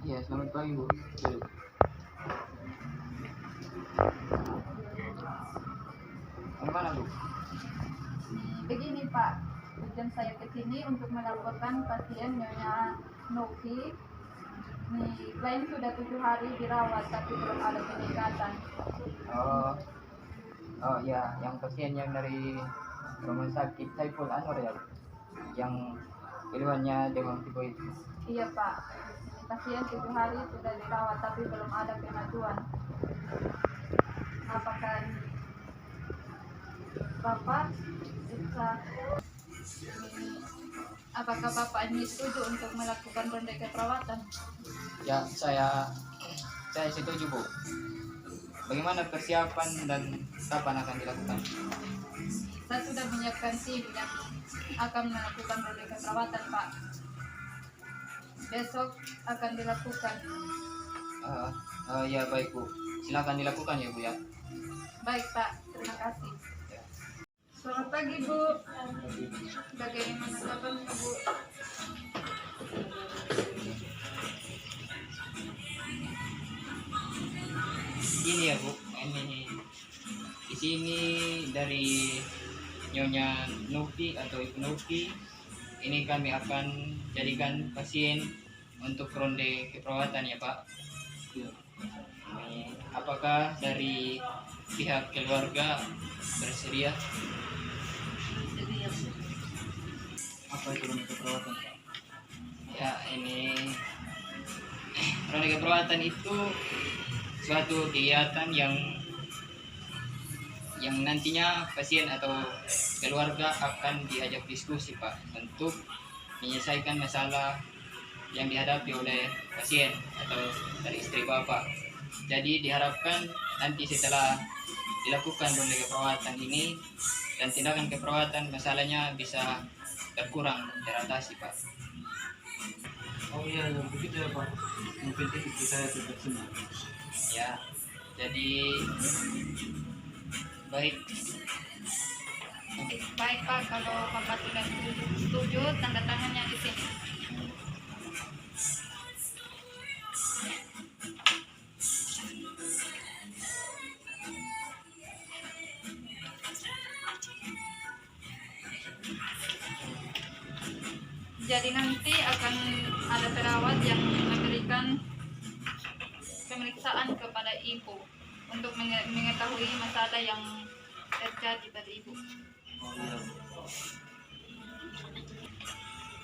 Iya, selamat pagi Bu. Gimana Bu? Begini Pak, tujuan saya ke sini untuk melaporkan pasien Nyonya Novi. Klaim sudah 7 hari dirawat tapi belum ada peningkatan. Oh ya, yang pasien yang dari rumah sakit Saiful Anwar ya, yang keluhannya demam tifoid. Iya Pak, pasien 7 hari sudah dirawat tapi belum ada kemajuan. Apakah Bapak bisa Apakah Bapak ini setuju untuk melakukan ronde keperawatan? Ya, saya setuju Bu. Bagaimana persiapan dan kapan akan dilakukan? Saya sudah menyiapkan tim yang akan melakukan ronde keperawatan Pak. Besok akan dilakukan. Ya baik Bu, silakan dilakukan ya Bu ya. Baik Pak, terima kasih. Selamat pagi Bu. Bagaimana kabarnya Bu? Ini ya Bu, ini di sini dari Nyonya Novi atau Ibu Novi. Ini kami akan jadikan pasien untuk ronde keperawatan ya Pak. Apakah dari pihak keluarga bersedia? Apa itu ronde keperawatan Pak? Ya, ini ronde keperawatan itu suatu kegiatan yang nantinya pasien atau keluarga akan diajak diskusi Pak untuk menyelesaikan masalah yang dihadapi oleh pasien atau dari istri Bapak. Jadi diharapkan nanti setelah dilakukan ronde keperawatan ini dan tindakan keperawatan, masalahnya bisa berkurang, teratasi Pak. Oh iya, begitu ya Pak. Mungkin istri saya cepat sembuh. Ya, jadi baik. Baik Pak, kalau Bapak sudah setuju, tanda tangannya di sini. Jadi nanti akan ada perawat yang memberikan pemeriksaan kepada ibu untuk mengetahui masalah yang terjadi pada ibu. Oh iya.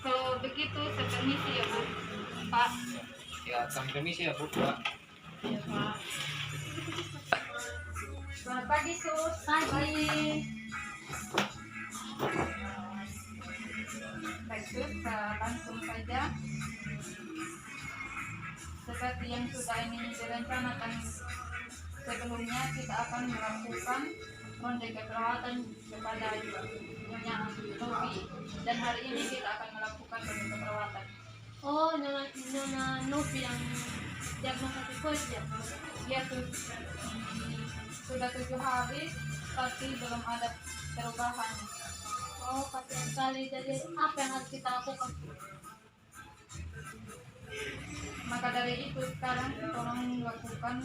Kalau begitu, saya permisi ya Bu. Pak. Ya, kami permisi ya Bu Pak. Ya Pak. Selamat pagi Sus. Pagi. Baik Sus, langsung saja. Seperti yang sudah ini direncanakan sebelumnya, kita akan melakukan ronde keperawatan kepada Nyonya Novi, dan hari ini kita akan melakukan ronde keperawatan. Oh, Nyonya Novi yang diagnosa tifoid ya? Dia sudah 7 hari tapi belum ada perubahan. Oh, kasihan sekali. Jadi apa yang harus kita lakukan? Maka dari itu sekarang tolong lakukan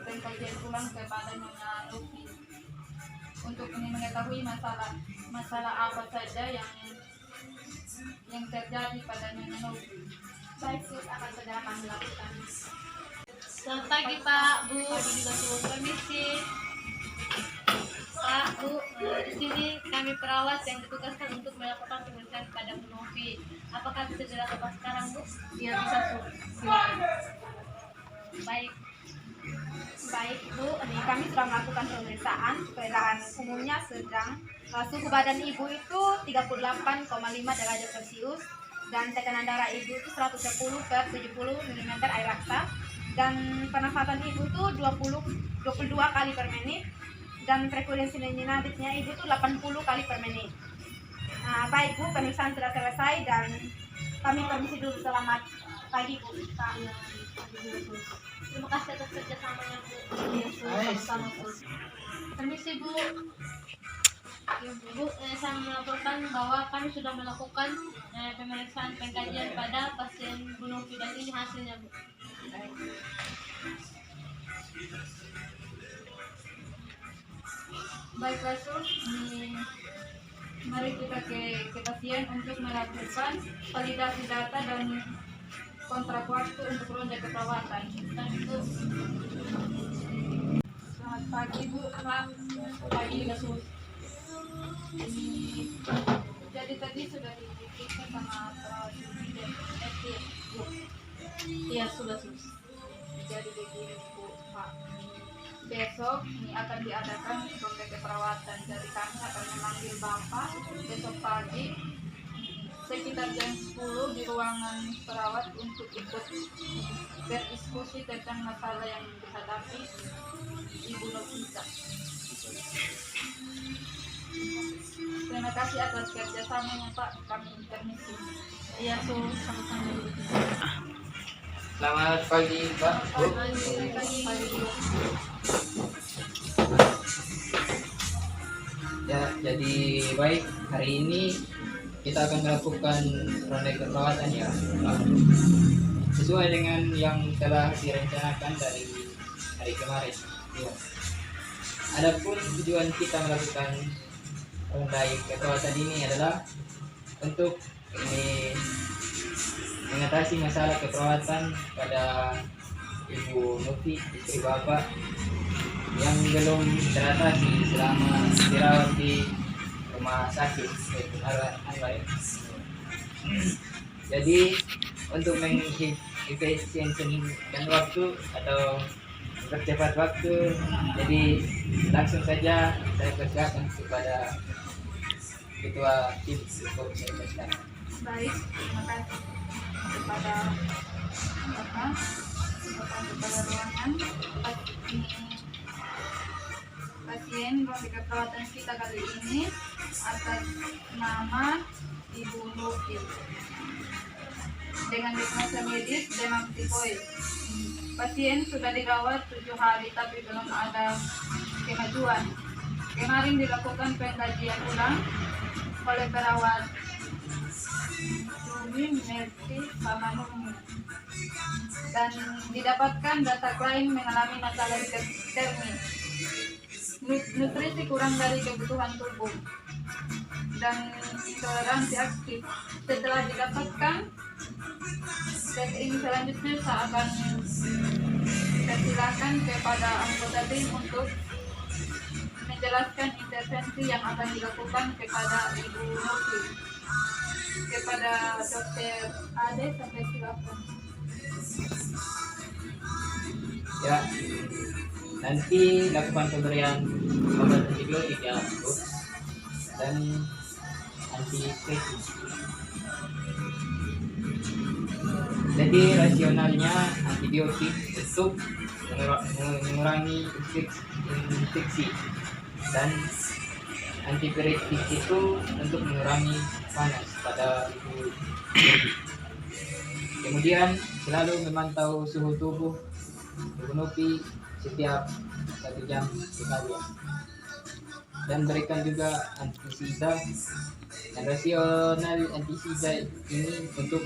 pengkajian ulang kepada Nyonya Novi untuk mengetahui masalah apa saja yang terjadi pada Nyonya Novi. Baik, Sus, akan segera kami lakukan. Selamat pagi Pak, Bu, juga suruh permisi. Pak, Bu, di sini kami perawat yang ditugaskan untuk melakukan pemeriksaan pada Bu Novi. Apakah bisa dilakukan sekarang, Bu? Iya bisa silakan. Baik Bu, ini kami sudah melakukan pemeriksaan. Perbedaan umumnya sedang. Suhu badan ibu itu 38,5 derajat Celcius dan tekanan darah ibu itu 110/70 mm air raksa, dan pernafasan ibu itu 22 kali per menit, dan frekuensi nadiknya ibu itu 80 kali per menit. Baik Bu, pemeriksaan sudah selesai dan kami permisi dulu. Selamat pagi Bu. Terima kasih atas kerjasamanya, Bu. Sama-sama Bu. Permisi, Bu. Bu, saya melaporkan bahwa kami sudah melakukan pemeriksaan pengkajian pada pasien Bu Novi dan ini hasilnya, Bu. Baiklah, Sus. Mari kita ke pasien untuk melakukan validasi data dan kontrak waktu untuk ronde keperawatan. Dan itu Selamat pagi, Bu. Selamat pagi, Sus. Jadi tadi sudah diperiksa sama perawat ini dan FT, Bu. iya sudah sus. Jadi begini, Bu, Pak. Besok ini akan diadakan ronde keperawatan. Jadi kami akan memanggil Bapak besok pagi sekitar jam 10 di ruangan perawat untuk ikut berdiskusi tentang masalah yang dihadapi Ibu Novita. Terima kasih atas kerjasamanya, Pak. Kami permisi. Iya sus, sama-sama. Selamat pagi Pak, Bu. Ya, jadi baik, hari ini kita akan melakukan ronde keperawatan ya, Pak. Sesuai dengan yang telah direncanakan dari hari kemarin. Ya. Adapun tujuan kita melakukan ronde keperawatan ini adalah untuk mengatasi masalah keperawatan pada Ibu Novi, istri Bapak yang belum teratasi selama dirawat di rumah sakit Jadi untuk mengefisiensikan waktu atau mempercepat waktu, jadi langsung saja saya persilakan kepada Ketua Tim untuk saya persilakan. Baik, terima kasih kepada Bapak kepada ruangan pasien ronde keperawatan kita kali ini atas nama Ibu Novi dengan diagnosa medis demam tifoid. Pasien sudah dirawat 7 hari tapi belum ada kemajuan. Kemarin dilakukan pengkajian ulang oleh perawat Merti sama Numi dan didapatkan data klien mengalami masalah hipertermi, nutrisi kurang dari kebutuhan tubuh dan intoleransi aktif. Setelah didapatkan tes ini selanjutnya saya akan persilakan kepada anggota tim untuk menjelaskan intervensi yang akan dilakukan kepada Ibu Novi. Kepada Dokter Ade, sampai silakan. Ya, nanti lakukan pemberian obat antibiotik ya, Bu, dan antihipertensi. Jadi rasionalnya antibiotik untuk mengurangi infeksi dan antipiretik itu untuk mengurangi panas pada ibu. Kemudian selalu memantau suhu tubuh Ibu Novi setiap 1 jam sekali dan berikan juga antisida dan rasional antisida ini untuk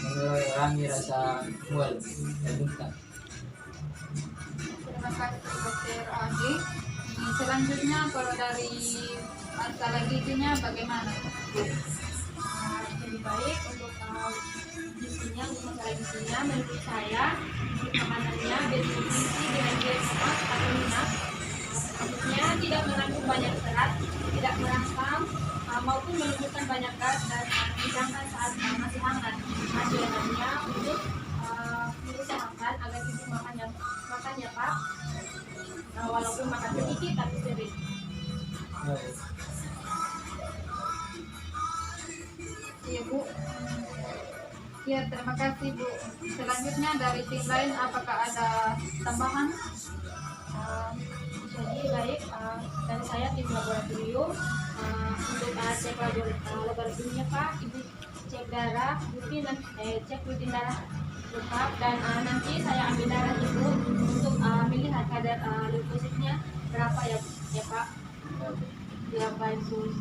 mengurangi rasa mual dan muntah. Terima kasih Dokter Ade. Selanjutnya kalau dari masalah gizinya bagaimana? Lebih baik untuk gizinya, untuk masalah gizinya menurut saya makanannya bergizi dengan berserat atau minyak, maksudnya tidak mengandung banyak serat, tidak merangsang maupun menimbulkan banyak gas dan dihidangkan saat masih hangat. Hasilnya untuk diusahakan agar ibu makannya Pak, walaupun makan sedikit tapi sering. Iya, Bu. Ya, terima kasih, Bu. Selanjutnya dari tim lain apakah ada tambahan? Jadi baik dari saya tim laboratorium untuk cek laboratoriumnya Pak, ibu cek darah rutin dan cek rutin darah lengkap dan nanti saya ambil darah ibu untuk melihat kadar leukositnya berapa ya Pak. ya Pak Yesus.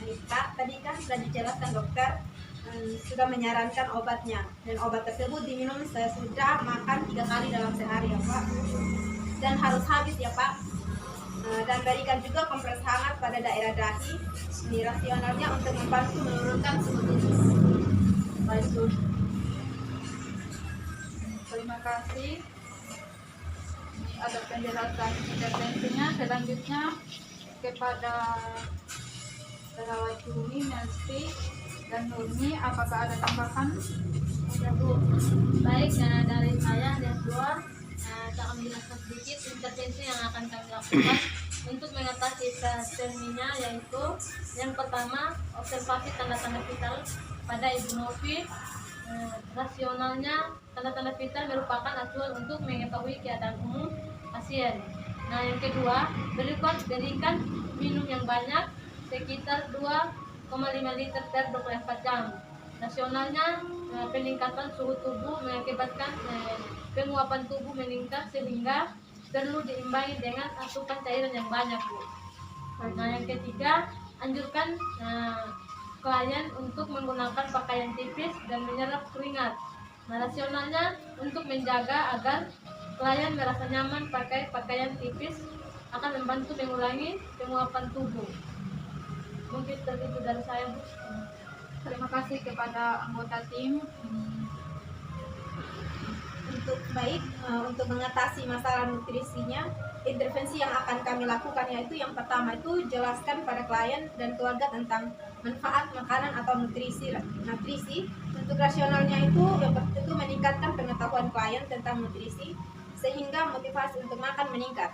Baik, Kak, tadi kan sudah dijelaskan dokter sudah menyarankan obatnya, dan obat tersebut diminum sesudah makan 3 kali dalam sehari ya Pak, dan harus habis ya Pak. Dan berikan juga kompres hangat pada daerah dahi di rasionalnya untuk membantu menurunkan suhu tubuh. Pak Yesus. Terima kasih. Ini ada penjelasan intervensinya. Selanjutnya kepada Sarawak Jumi, Melty, dan Nurmi, apakah ada tambahan? Ya Bu, baik dari saya ada dua, saya akan menjelaskan sedikit intervensi yang akan kami lakukan untuk mengatasi hipertermia, yaitu yang pertama observasi tanda-tanda vital pada Ibu Novi. Rasionalnya tanda-tanda vital merupakan acuan untuk mengetahui keadaan umum pasien. Nah yang kedua, berikan minum yang banyak sekitar 2,5 liter per 24 jam. Nasionalnya peningkatan suhu tubuh mengakibatkan penguapan tubuh meningkat sehingga perlu diimbangi dengan asupan cairan yang banyak Bu. Nah yang ketiga, anjurkan klien untuk menggunakan pakaian tipis dan menyerap keringat. Nah rasionalnya untuk menjaga agar klien merasa nyaman pakai pakaian tipis akan membantu mengurangi penguapan tubuh. Mungkin itu dari saya Bu. Terima kasih kepada anggota tim. Untuk mengatasi masalah nutrisinya, intervensi yang akan kami lakukan yaitu yang pertama itu jelaskan pada klien dan keluarga tentang manfaat makanan atau nutrisi. Untuk rasionalnya itu meningkatkan pengetahuan klien tentang nutrisi sehingga motivasi untuk makan meningkat.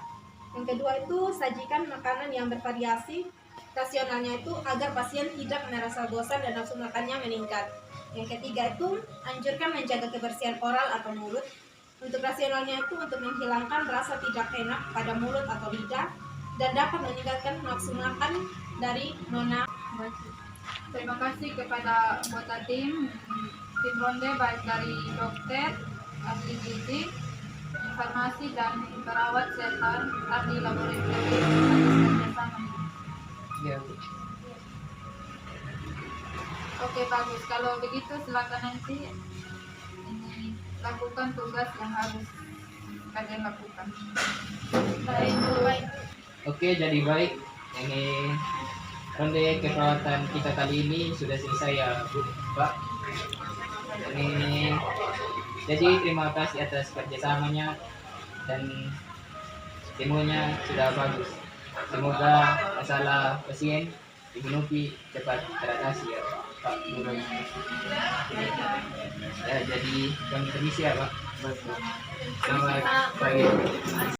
Yang kedua itu sajikan makanan yang bervariasi. Rasionalnya itu agar pasien tidak merasa bosan dan nafsu makannya meningkat. Yang ketiga itu anjurkan menjaga kebersihan oral atau mulut. Untuk rasionalnya itu untuk menghilangkan rasa tidak enak pada mulut atau lidah dan dapat meningkatkan nafsu makan dari nona. Terima kasih kepada anggota tim ronde baik dari dokter, ahli gizi, farmasi dan perawat serta ahli laboratorium atas kerjasama. Ya, Bu. Oke bagus, kalau begitu silakan nanti ini lakukan tugas yang harus kalian lakukan. Baik Bu, baik. Oke, jadi baik. Ini ronde keperawatan kita kali ini sudah selesai ya, Bu, Pak. Ini jadi terima kasih atas kerjasamanya dan demonya sudah bagus. Semoga masalah pasien Ibu Novi cepat teratasi ya Pak Guru. Ya, jadi kami permisi ya Pak. Selamat pagi.